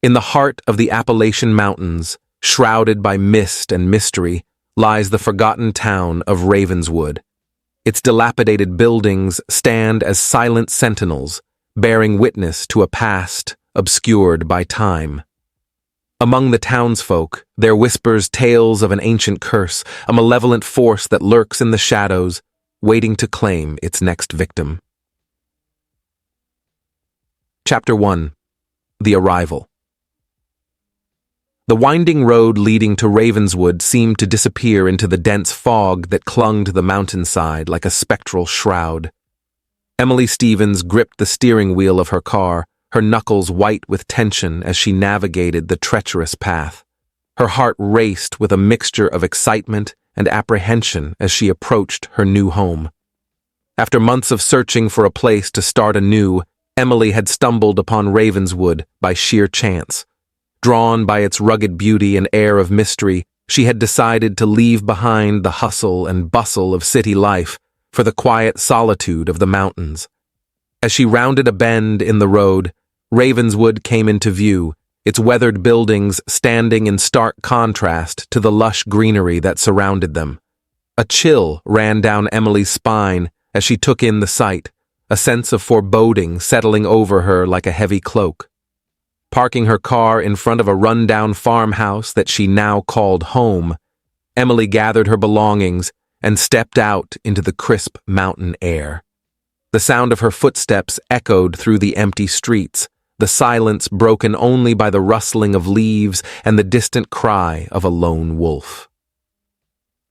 In the heart of the Appalachian Mountains, shrouded by mist and mystery, lies the forgotten town of Ravenswood. Its dilapidated buildings stand as silent sentinels, bearing witness to a past obscured by time. Among the townsfolk, there whispers tales of an ancient curse, a malevolent force that lurks in the shadows, waiting to claim its next victim. Chapter 1. The Arrival. The winding road leading to Ravenswood seemed to disappear into the dense fog that clung to the mountainside like a spectral shroud. Emily Stevens gripped the steering wheel of her car, her knuckles white with tension as she navigated the treacherous path. Her heart raced with a mixture of excitement and apprehension as she approached her new home. After months of searching for a place to start anew, Emily had stumbled upon Ravenswood by sheer chance. Drawn by its rugged beauty and air of mystery, she had decided to leave behind the hustle and bustle of city life for the quiet solitude of the mountains. As she rounded a bend in the road, Ravenswood came into view, its weathered buildings standing in stark contrast to the lush greenery that surrounded them. A chill ran down Emily's spine as she took in the sight, a sense of foreboding settling over her like a heavy cloak. Parking her car in front of a run-down farmhouse that she now called home, Emily gathered her belongings and stepped out into the crisp mountain air. The sound of her footsteps echoed through the empty streets, the silence broken only by the rustling of leaves and the distant cry of a lone wolf.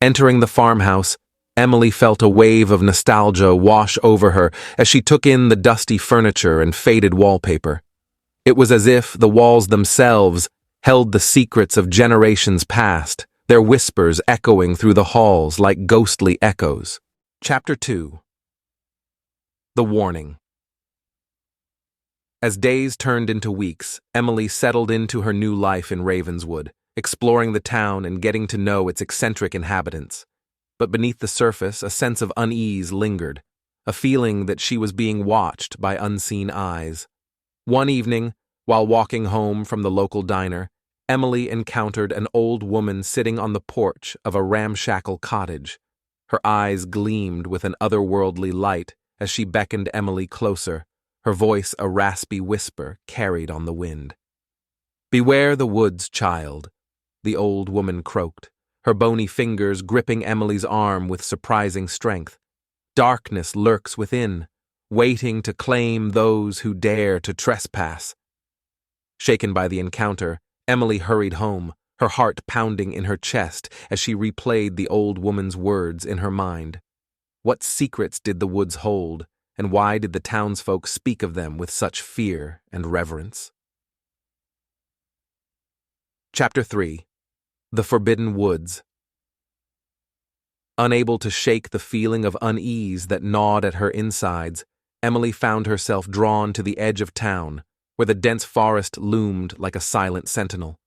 Entering the farmhouse, Emily felt a wave of nostalgia wash over her as she took in the dusty furniture and faded wallpaper. It was as if the walls themselves held the secrets of generations past, their whispers echoing through the halls like ghostly echoes. Chapter 2. The Warning. As days turned into weeks, Emily settled into her new life in Ravenswood, exploring the town and getting to know its eccentric inhabitants. But beneath the surface, a sense of unease lingered, a feeling that she was being watched by unseen eyes. One evening, while walking home from the local diner, Emily encountered an old woman sitting on the porch of a ramshackle cottage. Her eyes gleamed with an otherworldly light as she beckoned Emily closer, her voice a raspy whisper carried on the wind. "Beware the woods, child," the old woman croaked, her bony fingers gripping Emily's arm with surprising strength. "Darkness lurks within, waiting to claim those who dare to trespass." Shaken by the encounter, Emily hurried home, her heart pounding in her chest as she replayed the old woman's words in her mind. What secrets did the woods hold, and why did the townsfolk speak of them with such fear and reverence? Chapter 3. The Forbidden Woods. Unable to shake the feeling of unease that gnawed at her insides, Emily found herself drawn to the edge of town, where the dense forest loomed like a silent sentinel.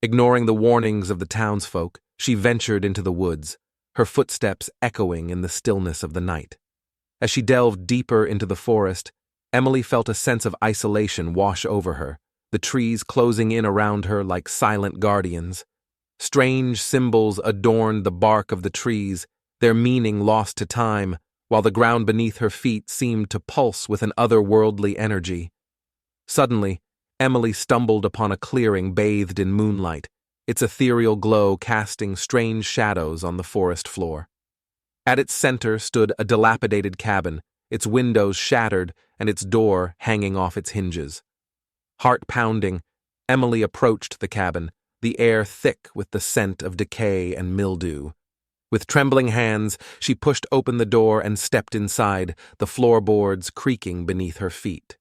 Ignoring the warnings of the townsfolk, she ventured into the woods, her footsteps echoing in the stillness of the night. As she delved deeper into the forest, Emily felt a sense of isolation wash over her, the trees closing in around her like silent guardians. Strange symbols adorned the bark of the trees, their meaning lost to time, while the ground beneath her feet seemed to pulse with an otherworldly energy. Suddenly, Emily stumbled upon a clearing bathed in moonlight, its ethereal glow casting strange shadows on the forest floor. At its center stood a dilapidated cabin, its windows shattered and its door hanging off its hinges. Heart pounding, Emily approached the cabin, the air thick with the scent of decay and mildew. With trembling hands, she pushed open the door and stepped inside, the floorboards creaking beneath her feet.